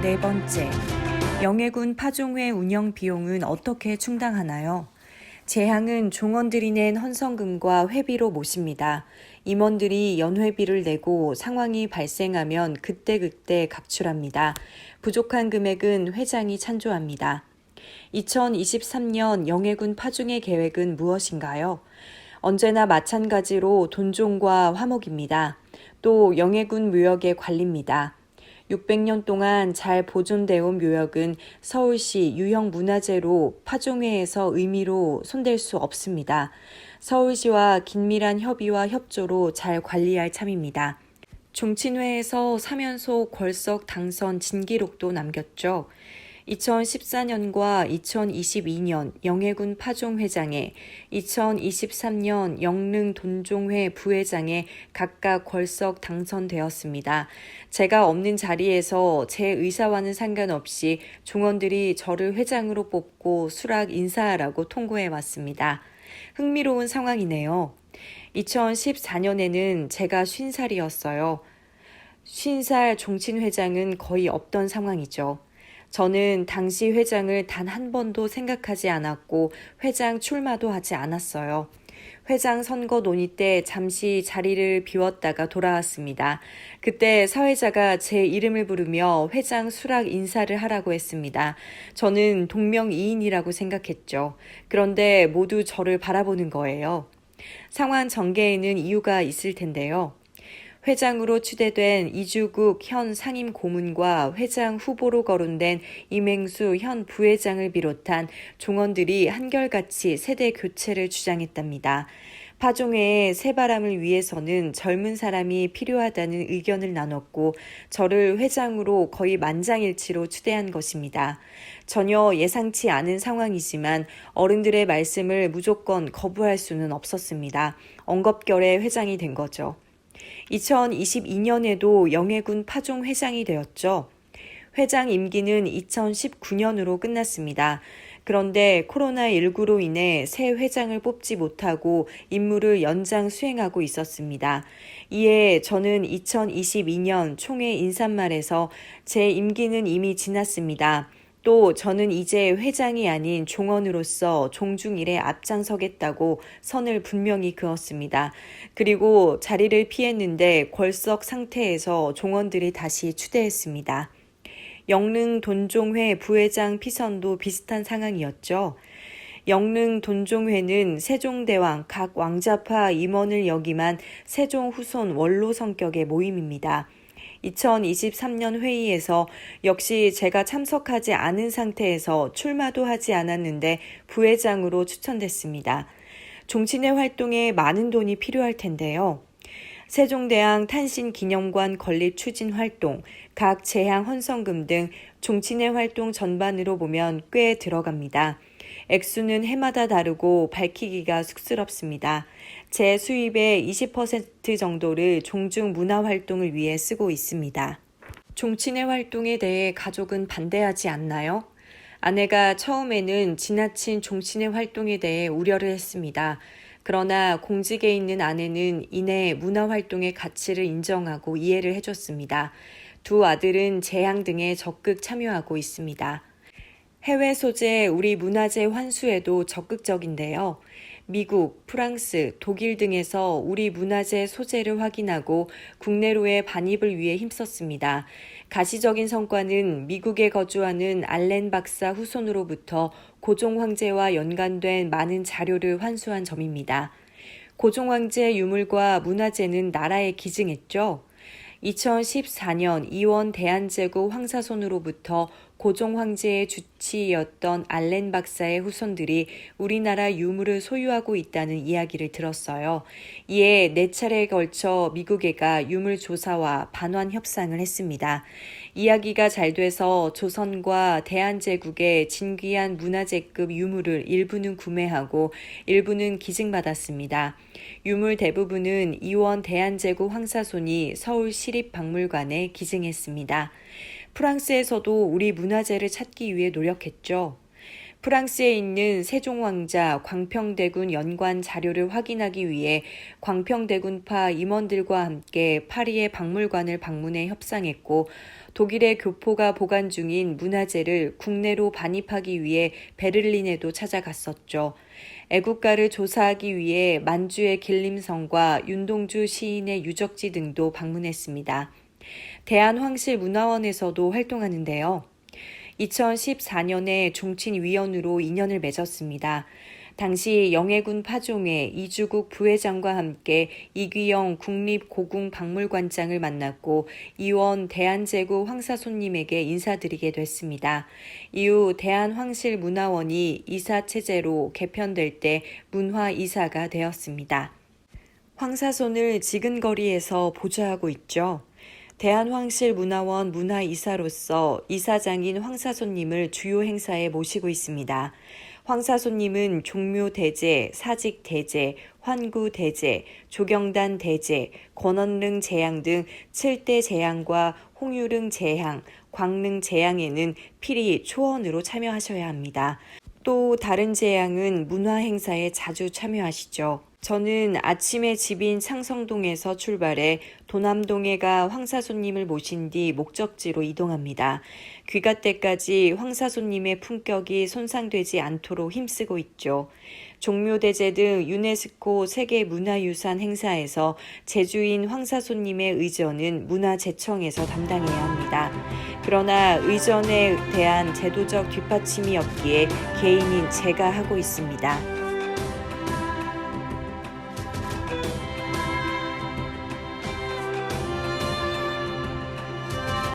네 번째, 영해군 파종회 운영 비용은 어떻게 충당하나요? 재향은 종원들이 낸 헌성금과 회비로 모십니다. 임원들이 연회비를 내고 상황이 발생하면 그때그때 각출합니다. 부족한 금액은 회장이 찬조합니다. 2023년 영해군 파종회 계획은 무엇인가요? 언제나 마찬가지로 돈종과 화목입니다. 또 영해군 묘역의 관리입니다. 600년 동안 잘 보존되어 온 묘역은 서울시 유형문화재로 파종회에서 의미로 손댈 수 없습니다. 서울시와 긴밀한 협의와 협조로 잘 관리할 참입니다. 종친회에서 사면소 궐석 당선 진기록도 남겼죠. 2014년과 2022년 영해군 파종회장에 2023년 영릉 돈종회 부회장에 각각 궐석 당선되었습니다. 제가 없는 자리에서 제 의사와는 상관없이 종원들이 저를 회장으로 뽑고 수락 인사하라고 통고해 왔습니다. 흥미로운 상황이네요. 2014년에는 제가 50살이었어요. 50살 종친회장은 거의 없던 상황이죠. 저는 당시 회장을 단 한 번도 생각하지 않았고 회장 출마도 하지 않았어요. 회장 선거 논의 때 잠시 자리를 비웠다가 돌아왔습니다. 그때 사회자가 제 이름을 부르며 회장 수락 인사를 하라고 했습니다. 저는 동명이인이라고 생각했죠. 그런데 모두 저를 바라보는 거예요. 상황 전개에는 이유가 있을 텐데요. 회장으로 추대된 이주국 현 상임고문과 회장 후보로 거론된 임행수 현 부회장을 비롯한 종원들이 한결같이 세대 교체를 주장했답니다. 파종회의 새바람을 위해서는 젊은 사람이 필요하다는 의견을 나눴고 저를 회장으로 거의 만장일치로 추대한 것입니다. 전혀 예상치 않은 상황이지만 어른들의 말씀을 무조건 거부할 수는 없었습니다. 엉겁결에 회장이 된 거죠. 2022년에도 영해군 파종 회장이 되었죠. 회장 임기는 2019년으로 끝났습니다. 그런데 코로나19로 인해 새 회장을 뽑지 못하고 임무를 연장 수행하고 있었습니다. 이에 저는 2022년 총회 인사말에서 제 임기는 이미 지났습니다. 또 저는 이제 회장이 아닌 종원으로서 종중일에 앞장서겠다고 선을 분명히 그었습니다. 그리고 자리를 피했는데 궐석 상태에서 종원들이 다시 추대했습니다. 영릉 돈종회 부회장 피선도 비슷한 상황이었죠. 영릉 돈종회는 세종대왕 각 왕자파 임원을 역임한 세종 후손 원로 성격의 모임입니다. 2023년 회의에서 역시 제가 참석하지 않은 상태에서 출마도 하지 않았는데 부회장으로 추천됐습니다. 종친회 활동에 많은 돈이 필요할 텐데요. 세종대왕 탄신기념관 건립 추진 활동, 각 재향 헌성금 등 종친회 활동 전반으로 보면 꽤 들어갑니다. 액수는 해마다 다르고 밝히기가 쑥스럽습니다. 제 수입의 20% 정도를 종중 문화 활동을 위해 쓰고 있습니다. 종친회 활동에 대해 가족은 반대하지 않나요? 아내가 처음에는 지나친 종친회 활동에 대해 우려를 했습니다. 그러나 공직에 있는 아내는 이내 문화활동의 가치를 인정하고 이해를 해줬습니다. 두 아들은 재향 등에 적극 참여하고 있습니다. 해외 소재 우리 문화재 환수에도 적극적인데요. 미국, 프랑스, 독일 등에서 우리 문화재 소재를 확인하고 국내로의 반입을 위해 힘썼습니다. 가시적인 성과는 미국에 거주하는 알렌 박사 후손으로부터 고종 황제와 연관된 많은 자료를 환수한 점입니다. 고종 황제 유물과 문화재는 나라에 기증했죠. 2014년 이원 대한제국 황사손으로부터 고종 황제의 주치의였던 알렌 박사의 후손들이 우리나라 유물을 소유하고 있다는 이야기를 들었어요. 이에 4차례에 걸쳐 미국에가 유물 조사와 반환 협상을 했습니다. 이야기가 잘 돼서 조선과 대한제국의 진귀한 문화재급 유물을 일부는 구매하고 일부는 기증받았습니다. 유물 대부분은 이원 대한제국 황사손이 서울시립박물관에 기증했습니다. 프랑스에서도 우리 문화재를 찾기 위해 노력했죠. 프랑스에 있는 세종왕자 광평대군 연관 자료를 확인하기 위해 광평대군파 임원들과 함께 파리의 박물관을 방문해 협상했고 독일의 교포가 보관 중인 문화재를 국내로 반입하기 위해 베를린에도 찾아갔었죠. 애국가를 조사하기 위해 만주의 길림성과 윤동주 시인의 유적지 등도 방문했습니다. 대한황실문화원에서도 활동하는데요. 2014년에 종친위원으로 인연을 맺었습니다. 당시 영해군 파종의 이주국 부회장과 함께 이귀영 국립고궁박물관장을 만났고 이원 대한제국 황사손님에게 인사드리게 됐습니다. 이후 대한황실문화원이 이사체제로 개편될 때 문화이사가 되었습니다. 황사손을 지근거리에서 보좌하고 있죠. 대한황실문화원 문화이사로서 이사장인 황사손님을 주요 행사에 모시고 있습니다. 황사손님은 종묘대제, 사직대제, 환구대제, 조경단 대제, 권원릉 제향 등 7대 제향과 홍유릉 제향, 광릉 제향에는 필히 초원으로 참여하셔야 합니다. 또 다른 제향은 문화행사에 자주 참여하시죠. 저는 아침에 집인 창성동에서 출발해 도남동에 가 황사손님을 모신 뒤 목적지로 이동합니다. 귀가 때까지 황사손님의 품격이 손상되지 않도록 힘쓰고 있죠. 종묘대제 등 유네스코 세계문화유산 행사에서 제주인 황사손님의 의전은 문화재청에서 담당해야 합니다. 그러나 의전에 대한 제도적 뒷받침이 없기에 개인인 제가 하고 있습니다.